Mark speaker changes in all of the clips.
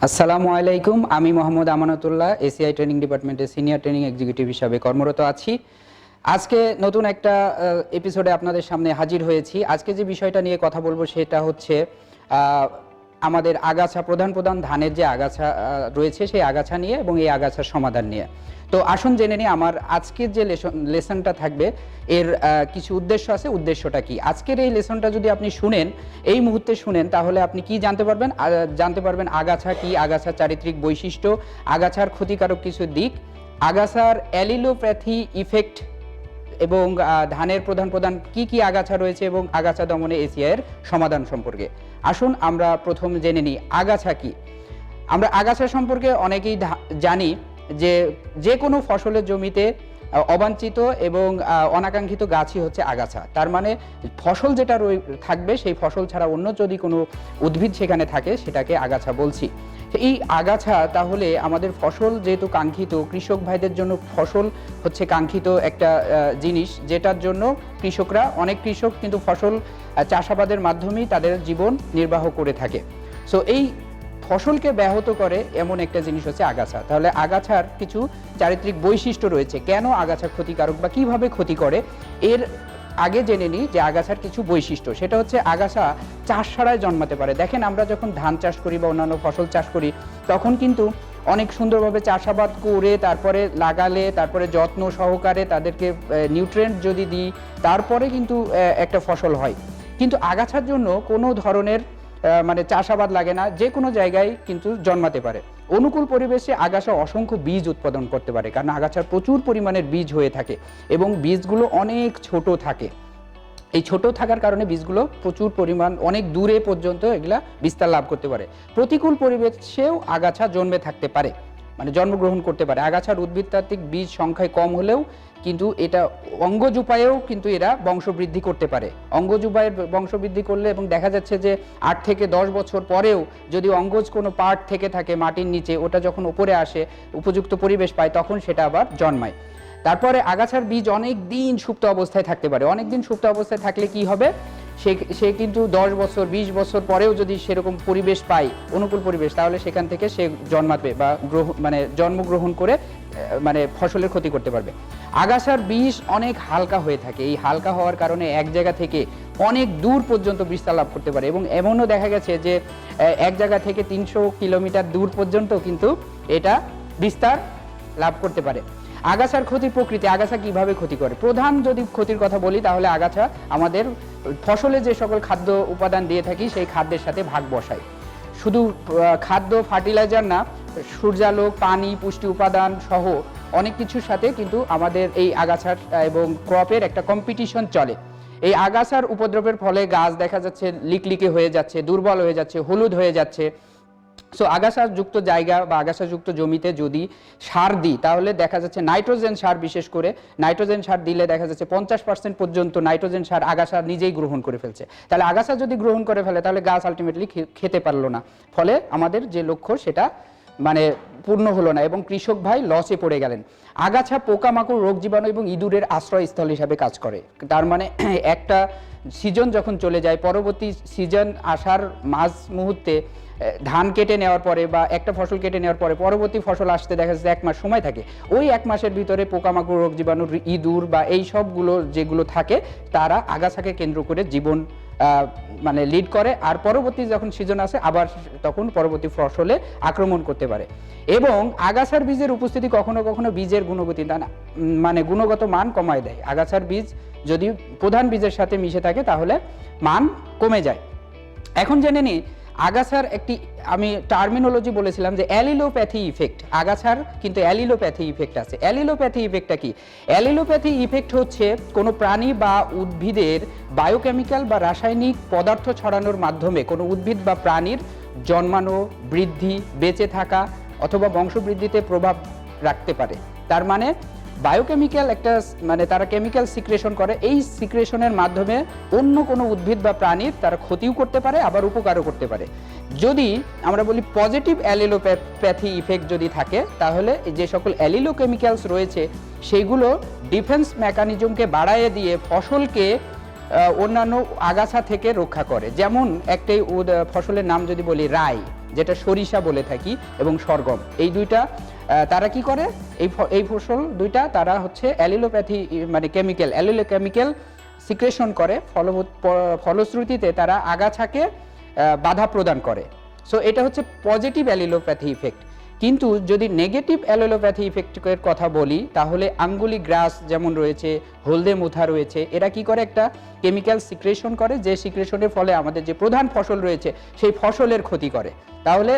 Speaker 1: আসসালামু আলাইকুম। আমি মোহাম্মদ আমানতুল্লাহ, এসিআই ট্রেনিং ডিপার্টমেন্টের সিনিয়র ট্রেনিং এক্সিকিউটিভ হিসাবে কর্মরত আছি। আজকে নতুন একটা এপিসোডে আপনাদের সামনে হাজির হয়েছি। আজকে যে বিষয়টা নিয়ে কথা বলবো সেটা হচ্ছে আমাদের আগাছা, প্রধান প্রধান ধানের যে আগাছা রয়েছে সেই আগাছা নিয়ে এবং এই আগাছার সমাধান নিয়ে। তো আসুন জেনে নিই আমার আজকের যে লেসনটা থাকবে এর কিছু উদ্দেশ্য আছে। উদ্দেশ্যটা কি? আজকের এই লেসনটা যদি আপনি শুনেন, এই মুহূর্তে শুনেন, তাহলে আপনি কি জানতে পারবেন? জানতে পারবেন আগাছা কি, আগাছার চারিত্রিক বৈশিষ্ট্য, আগাছার ক্ষতিকারক কিছু দিক, আগাছার অ্যালিলোপ্যাথি ইফেক্ট এবং ধানের প্রধান প্রধান কি কি আগাছা রয়েছে এবং আগাছা দমনে এসিআইয়ের সমাধান সম্পর্কে। আসুন আমরা প্রথম জেনে নিই আগাছা কি। আমরা আগাছা সম্পর্কে অনেকেই জানি যে যে কোনো ফসলের জমিতে অবাঞ্ছিত এবং অনাকাঙ্ক্ষিত গাছই হচ্ছে আগাছা। তার মানে ফসল যেটা থাকবে সেই ফসল ছাড়া অন্য যদি কোনো উদ্ভিদ সেখানে থাকে সেটাকে আগাছা বলছি। এই আগাছা তাহলে আমাদের ফসল যেহেতু কাঙ্ক্ষিত, কৃষক ভাইদের জন্য ফসল হচ্ছে কাঙ্ক্ষিত একটা জিনিস, যেটার জন্য কৃষকরা, অনেক কৃষক কিন্তু ফসল চাষাবাদের মাধ্যমেই তাদের জীবন নির্বাহ করে থাকে। সো এই ফসলকে ব্যাহত করে এমন একটা জিনিস হচ্ছে আগাছা। তাহলে আগাছার কিছু চারিত্রিক বৈশিষ্ট্য রয়েছে। কেন আগাছা ক্ষতিকারক বা কিভাবে ক্ষতি করে, এর আগে জেনে নিই যে আগাছার কিছু বৈশিষ্ট্য। সেটা হচ্ছে আগাছা চাষ ছাড়াই জন্মাতে পারে। দেখেন, আমরা যখন ধান চাষ করি বা অন্যান্য ফসল চাষ করি তখন কিন্তু অনেক সুন্দরভাবে চাষাবাদ করে তারপরে লাগালে, তারপরে যত্ন সহকারে তাদেরকে নিউট্রিয়েন্ট যদি দিই, তারপরে কিন্তু একটা ফসল হয়। কিন্তু আগাছার জন্য কোনো ধরনের মানে চাষাবাদ লাগে না, যে কোনো জায়গায় কিন্তু জন্মাতে পারে। অনুকূল পরিবেশে আগাছা অসংখ্য বীজ উৎপাদন করতে পারে, কারণ আগাছার প্রচুর পরিমাণের বীজ হয়ে থাকে এবং বীজগুলো অনেক ছোট থাকে। এই ছোট থাকার কারণে বীজগুলো প্রচুর পরিমাণ অনেক দূরে পর্যন্ত এগুলা বিস্তার লাভ করতে পারে। প্রতিকূল পরিবেশেও আগাছা জন্মে থাকতে পারে, মানে জন্মগ্রহণ করতে পারে। আগাছার উদ্ভিদতাত্ত্বিক বীজ সংখ্যায় কম হলেও কিন্তু এটা অঙ্গজ উপায়েও কিন্তু এরা বংশবৃদ্ধি করতে পারে। অঙ্গজ উপায়ের বংশবৃদ্ধি করলে এবং দেখা যাচ্ছে যে 8 থেকে 10 বছর পরেও যদি অঙ্গজ কোনো পার্ট থেকে থাকে মাটির নিচে, ওটা যখন উপরে আসে, উপযুক্ত পরিবেশ পায়, তখন সেটা আবার জন্মায়। তারপরে আগাছার বীজ অনেক দিন সুপ্ত অবস্থায় থাকতে পারে। অনেক দিন সুপ্ত অবস্থায় থাকলে কি হবে, সে কিন্তু 10 বছর 20 বছর পরেও যদি সেরকম পরিবেশ পায়, অনুকূল পরিবেশ, তাহলে সেখান থেকে সে জন্মাবে বা মানে জন্মগ্রহণ করে মানে ফসলের ক্ষতি করতে পারবে। আগাছার বীজ অনেক হালকা হয়ে থাকে। এই হালকা হওয়ার কারণে এক জায়গা থেকে অনেক দূর পর্যন্ত বিস্তার লাভ করতে পারে এবং এমনও দেখা গেছে যে এক জায়গা থেকে 300 কিলোমিটার দূর পর্যন্ত কিন্তু এটা বিস্তার লাভ করতে পারে। আগাছার ক্ষতির প্রকৃতি, আগাছা কিভাবে ক্ষতি করে। প্রধান যদি ক্ষতির কথা বলি তাহলে আগাছা আমাদের ফসলে যে সকল খাদ্য উপাদান দিয়ে থাকি সেই খাদ্যের সাথে ভাগ বসায়। শুধু খাদ্য, ফার্টিলাইজার না, সূর্যালোক, পানি, পুষ্টি উপাদান সহ অনেক কিছুর সাথে কিন্তু আমাদের এই আগাছার এবং ক্রপের একটা কম্পিটিশন চলে। এই আগাছার উপদ্রবের ফলে গাছ দেখা যাচ্ছে লিকলিকে হয়ে যাচ্ছে, দুর্বল হয়ে যাচ্ছে, হলুদ হয়ে যাচ্ছে। সো আগাছাযুক্ত জায়গা বা আগাছাযুক্ত জমিতে যদি সার দিই তাহলে দেখা যাচ্ছে নাইট্রোজেন সার, বিশেষ করে নাইট্রোজেন সার দিলে দেখা যাচ্ছে 50% পর্যন্ত নাইট্রোজেন সার আগাছা নিজেই গ্রহণ করে ফেলছে। তাহলে আগাছা যদি গ্রহণ করে ফেলে তাহলে গাছ আলটিমেটলি খেতে পারলো না, ফলে আমাদের যে লক্ষ্য সেটা মানে পূর্ণ হলো না এবং কৃষক ভাই লসে পড়ে গেলেন। আগাছা পোকামাকড়, রোগ জীবাণু এবং ইঁদুরের আশ্রয়স্থল হিসাবে কাজ করে। তার মানে একটা সিজন যখন চলে যায়, পরবর্তী সিজন আসার মাঝ মুহূর্তে ধান কেটে নেওয়ার পরে বা একটা ফসল কেটে নেওয়ার পরে পরবর্তী ফসল আসতে দেখা যাচ্ছে 1 মাস সময় থাকে। ওই 1 মাসের ভিতরে পোকামাকড়, রোগ জীবাণু, ইঁদুর বা এই সবগুলো যেগুলো থাকে তারা আগাছাকে কেন্দ্র করে জীবন মানে লিড করে, আর পরবর্তী যখন সিজন আসে আবার তখন পরবর্তী ফসলে আক্রমণ করতে পারে। এবং আগাছার বীজের উপস্থিতি কখনো কখনো বীজের গুণগতি মানে গুণগত মান কমায় দেয়। আগাছার বীজ যদি প্রধান বীজের সাথে মিশে থাকে তাহলে মান কমে যায়। এখন জেনে নিই আগাছার একটি, আমি টার্মিনোলজি বলেছিলাম যে অ্যালিলোপ্যাথি ইফেক্ট। আগাছার কিন্তু অ্যালিলোপ্যাথি ইফেক্ট আছে। অ্যালিলোপ্যাথি ইফেক্টটা কি? অ্যালিলোপ্যাথি ইফেক্ট হচ্ছে কোনো প্রাণী বা উদ্ভিদের বায়োকেমিক্যাল বা রাসায়নিক পদার্থ ছড়ানোর মাধ্যমে কোনো উদ্ভিদ বা প্রাণীর জন্মানো, বৃদ্ধি, বেঁচে থাকা অথবা বংশবৃদ্ধিতে প্রভাব রাখতে পারে। তার মানে বায়োকেমিক্যাল একটা, মানে তারা কেমিক্যাল সিক্রেশন করে, এই সিক্রেশনের মাধ্যমে অন্য কোনো উদ্ভিদ বা প্রাণীর তারা ক্ষতিও করতে পারে আবার উপকারও করতে পারে। যদি আমরা বলি পজিটিভ অ্যালিলোপ্যাথি ইফেক্ট যদি থাকে তাহলে যে সকল অ্যালিলোকেমিক্যালস রয়েছে সেইগুলো ডিফেন্স মেকানিজমকে বাড়াইয়ে দিয়ে ফসলকে অন্যান্য আগাছা থেকে রক্ষা করে। যেমন একটাই ফসলের নাম যদি বলি রাই, যেটা সরিষা বলে থাকি, এবং সরগম, এই দুইটা তারা কি করে, এই ফসল দুইটা তারা হচ্ছে অ্যালিলোপ্যাথি মানে অ্যালিলোকেমিক্যাল সিক্রেশন করে, ফলশ্রুতিতে তারা আগাছাকে বাধা প্রদান করে। সো এটা হচ্ছে পজিটিভ অ্যালিলোপ্যাথি ইফেক্ট। কিন্তু যদি নেগেটিভ অ্যালিলোপ্যাথি ইফেক্টের কথা বলি, তাহলে আঙ্গুলি গ্রাস যেমন রয়েছে, হলদে মুথা রয়েছে, এরা কি করে, একটা কেমিক্যাল সিক্রেশন করে, যে সিক্রেশনের ফলে আমাদের যে প্রধান ফসল রয়েছে সেই ফসলের ক্ষতি করে। তাহলে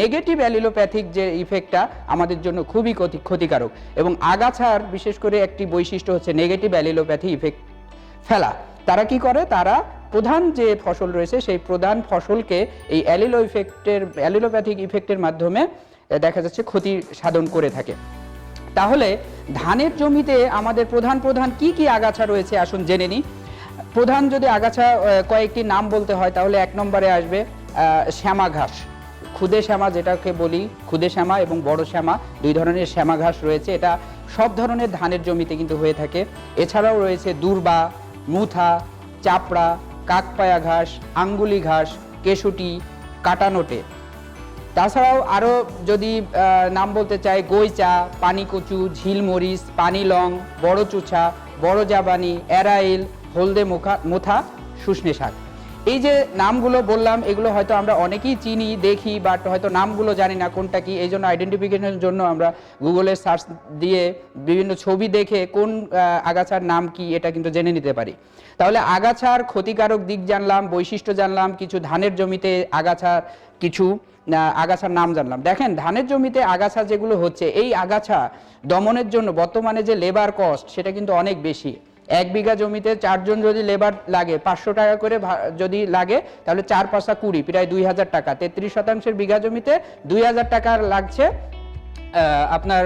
Speaker 1: নেগেটিভ অ্যালিলোপ্যাথিক যে ইফেক্টটা আমাদের জন্য খুবই ক্ষতিকারক, এবং আগাছার বিশেষ করে একটি বৈশিষ্ট্য হচ্ছে নেগেটিভ অ্যালিলোপ্যাথি ইফেক্ট ফেলা। তারা কি করে, তারা প্রধান যে ফসল রয়েছে সেই প্রধান ফসলকে এই অ্যালিলোপ্যাথিক ইফেক্টের মাধ্যমে দেখা যাচ্ছে ক্ষতি সাধন করে থাকে। তাহলে ধানের জমিতে আমাদের প্রধান কি কি আগাছা রয়েছে আসুন জেনে নিই। প্রধান যদি আগাছা কয়েকটি নাম বলতে হয়, তাহলে 1 নম্বরে আসবে শ্যামা ঘাস, খুদে শ্যামা যেটাকে বলি, খুদে শ্যামা এবং বড় শ্যামা, দুই ধরনের শ্যামা ঘাস রয়েছে। এটা সব ধরনের ধানের জমিতে কিন্তু হয়ে থাকে। এছাড়াও রয়েছে দূর্বা, মুথা, চাপড়া, কাকপায়া ঘাস, আঙ্গুলি ঘাস, কেশুটি, কাটানোটে। তাছাড়াও আরও যদি নাম বলতে চাই, গৈচা, পানিকচু, ঝিলমরিচ, পানিলং, বড় চুছা, বড় জাবানি, এরাইল, হলদে মোথা, শুষ্নে শাক। এই যে নামগুলো বললাম, এগুলো হয়তো আমরা অনেকেই চিনি, দেখি, বাট হয়তো নামগুলো জানি না কোনটা কি। এই জন্য আইডেন্টিফিকেশনের জন্য আমরা গুগলে সার্চ দিয়ে বিভিন্ন ছবি দেখে কোন আগাছার নাম কি এটা কিন্তু জেনে নিতে পারি। তাহলে আগাছার ক্ষতিকারক দিক জানলাম, বৈশিষ্ট্য জানলাম, কিছু ধানের জমিতে আগাছার নাম জানলাম। দেখেন, ধানের জমিতে আগাছা যেগুলো হচ্ছে, এই আগাছা দমনের জন্য বর্তমানে যে লেবার কস্ট সেটা কিন্তু অনেক বেশি। 1 বিঘা জমিতে 4 জন যদি লেবার লাগে, 500 টাকা করে যদি লাগে, তাহলে 4 পাঁচা 20, প্রায় 2000 টাকা। 33% বিঘা জমিতে 2000 টাকা লাগছে আপনার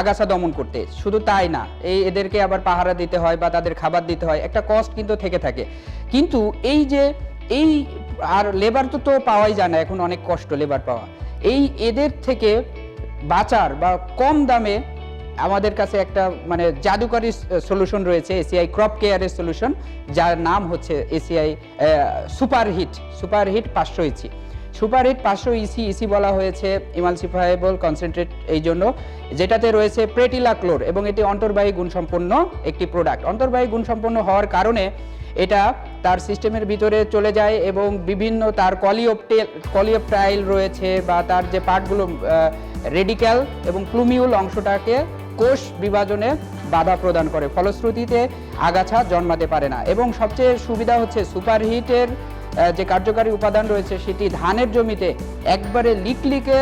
Speaker 1: আগাছা দমন করতে। শুধু তাই না, এদেরকে আবার পাহারা দিতে হয় বা তাদের খাবার দিতে হয়, একটা কস্ট কিন্তু থেকে থাকে। কিন্তু এই আর লেবার তো পাওয়াই যায় না, এখন অনেক কষ্ট লেবার পাওয়া। এদের থেকে বাঁচার বা কম দামে আমাদের কাছে একটা মানে জাদুকরী সলিউশন রয়েছে, এসিআই ক্রপ কেয়ারের সলিউশন, যার নাম হচ্ছে ACI superhit 500 EC. Superhit 500 EC বলা হয়েছে ইমালসিফায়েবল কনসেন্ট্রেট এই জন্য, যেটাতে রয়েছে প্রেটিলাক্লোর, এবং এটি অন্তর্বাহী গুণসম্পন্ন একটি প্রোডাক্ট। অন্তর্বাহী গুণসম্পন্ন হওয়ার কারণে এটা তার সিস্টেমের ভিতরে চলে যায়, এবং বিভিন্ন তার কলিওপটাইল রয়েছে বা তার যে পার্টগুলো রেডিক্যাল এবং প্লুমিউল অংশটাকে কোষ বিভাজনে বাধা প্রদান করে, ফলশ্রুতিতে আগাছা জন্মাতে পারে না। এবং সবচেয়ে সুবিধা হচ্ছে সুপারহিটের যে কার্যকারী উপাদান রয়েছে সেটি ধানের জমিতে একবারে লিকলিকে,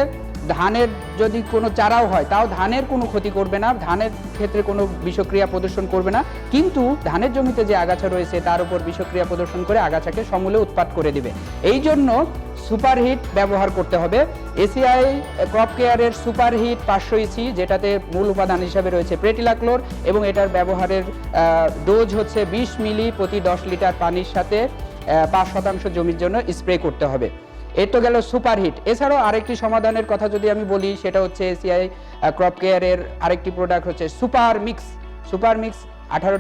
Speaker 1: ধানের যদি কোনো চারাও হয় তাও ধানের কোনো ক্ষতি করবে না, ধানের ক্ষেত্রে কোনো বিষক্রিয়া প্রদর্শন করবে না। কিন্তু ধানের জমিতে যে আগাছা রয়েছে তার উপর বিষক্রিয়া প্রদর্শন করে আগাছাকে সমূলে উৎপাত করে দিবে। এই জন্য সুপারহিট ব্যবহার করতে হবে। এসিআই ক্রপ কেয়ারের সুপারহিট 500 ইসি, যেটাতে মূল উপাদান হিসাবে রয়েছে প্রেটিলাক্লোর, এবং এটার ব্যবহারের ডোজ হচ্ছে 20 মিলি প্রতি 10 লিটার পানির সাথে 5% জমির জন্য স্প্রে করতে হবে। এর তো গেল সুপারহিট। এছাড়াও আরেকটি সমাধানের কথা যদি আমি বলি, সেটা হচ্ছে এসিআই ক্রপ কেয়ারের আরেকটি প্রোডাক্ট হচ্ছে সুপার মিক্স 18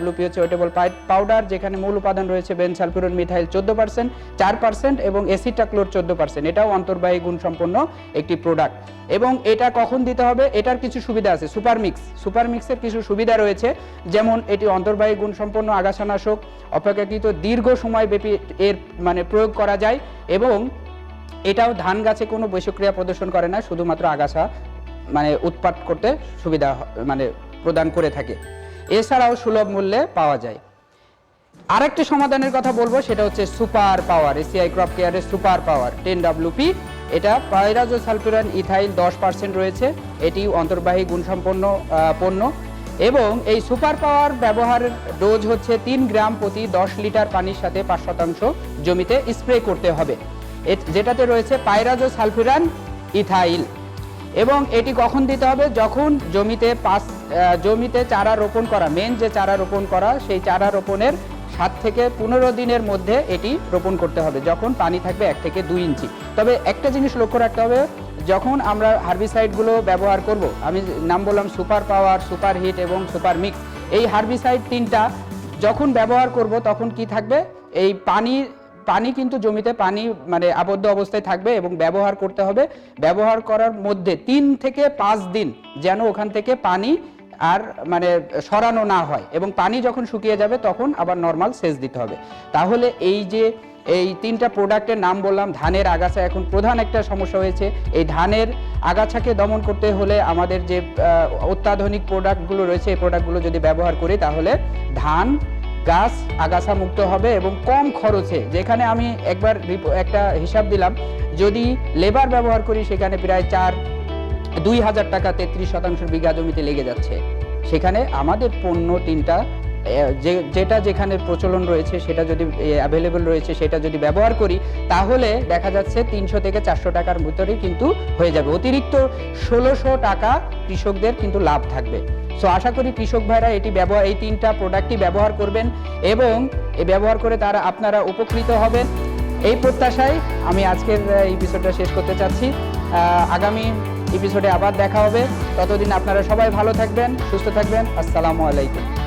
Speaker 1: WP হচ্ছে ওয়েটেবল পাউডার, যেখানে মূল উপাদান রয়েছে বেনসালফিউরন মিথাইল 14%, 4% এবং এসিটাক্লোর 14%। এটাও অন্তর্বাহী গুণসম্পন্ন একটি প্রোডাক্ট। এবং এটা কখন দিতে হবে, এটার কিছু সুবিধা আছে। সুপার মিক্সের কিছু সুবিধা রয়েছে, যেমন এটি অন্তর্বাহী গুণসম্পন্ন আগাছানাশক, অপেক্ষাকৃত দীর্ঘ সময় ব্যাপী এর মানে প্রয়োগ করা যায়, এবং এটাও ধান গাছে কোনো বিষক্রিয়া প্রদর্শন করে না, শুধুমাত্র আগাছা মানে উৎপাত করতে সুবিধা মানে প্রদান করে থাকে। এছাড়াও সুলভ মূল্যে পাওয়া যায়। আরেকটি সমাধানের কথা বলবো, সেটা হচ্ছে সুপার পাওয়ার, এসিআই ক্রপ কেয়ারের সুপার পাওয়ার 10 WP। এটা পাইরাজোসালফিউরান ইথাইল 10% রয়েছে, এটি অন্তর্বাহী গুণসম্পন্ন পণ্য, এবং এই সুপার পাওয়ার ব্যবহারের ডোজ হচ্ছে 3 গ্রাম প্রতি 10 লিটার পানির সাথে 5% জমিতে স্প্রে করতে হবে, যেটাতে রয়েছে পাইরাজোসালফিউরান ইথাইল। এবং এটি কখন দিতে হবে, যখন জমিতে চারা রোপণ করা, মেন যে চারা রোপণ করা, সেই চারা রোপণের 7 থেকে 15 দিনের মধ্যে এটি রোপণ করতে হবে, যখন পানি থাকবে 1 থেকে 2 ইঞ্চি। তবে একটা জিনিস লক্ষ্য রাখতে হবে, যখন আমরা হার্বিসাইডগুলো ব্যবহার করব, আমি নাম বললাম সুপার পাওয়ার, সুপার হিট এবং সুপার মিক্স, এই হার্বিসাইড 3টা যখন ব্যবহার করব তখন কি থাকবে, এই পানি পানি কিন্তু জমিতে পানি মানে আবদ্ধ অবস্থায় থাকবে এবং ব্যবহার করতে হবে। ব্যবহার করার মধ্যে 3 থেকে 5 দিন যেন ওখান থেকে পানি আর মানে সরানো না হয়, এবং পানি যখন শুকিয়ে যাবে তখন আবার নর্মাল সেচ দিতে হবে। তাহলে এই যে এই 3টা প্রোডাক্টের নাম বললাম, ধানের আগাছা এখন প্রধান একটা সমস্যা হয়েছে। এই ধানের আগাছাকে দমন করতে হলে আমাদের যে অত্যাধুনিক প্রোডাক্টগুলো রয়েছে, এই প্রোডাক্টগুলো যদি ব্যবহার করি তাহলে ধান গাছ আগাছা মুক্ত হবে এবং কম খরচে, যেখানে আমি একবার একটা হিসাব দিলাম, যদি লেবার ব্যবহার করি সেখানে প্রায় 2,000 টাকা 33% বিঘা জমিতে লেগে যাচ্ছে। সেখানে আমাদের পণ্য 3টা যেটা যেখানে প্রচলন রয়েছে, সেটা যদি অ্যাভেলেবল রয়েছে, সেটা যদি ব্যবহার করি তাহলে দেখা যাচ্ছে 300 থেকে 400 টাকার ভিতরেই কিন্তু হয়ে যাবে। অতিরিক্ত 1600 টাকা কৃষকদের কিন্তু লাভ থাকবে। সো আশা করি কৃষক ভাইরা এই 3টা প্রোডাক্টই ব্যবহার করবেন এবং এই ব্যবহার করে আপনারা উপকৃত হবেন। এই প্রত্যাশায় আমি আজকের এপিসোডটা শেষ করতে চাচ্ছি। আগামী এপিসোডে আবার দেখা হবে। ততদিন আপনারা সবাই ভালো থাকবেন, সুস্থ থাকবেন। আসসালামু আলাইকুম।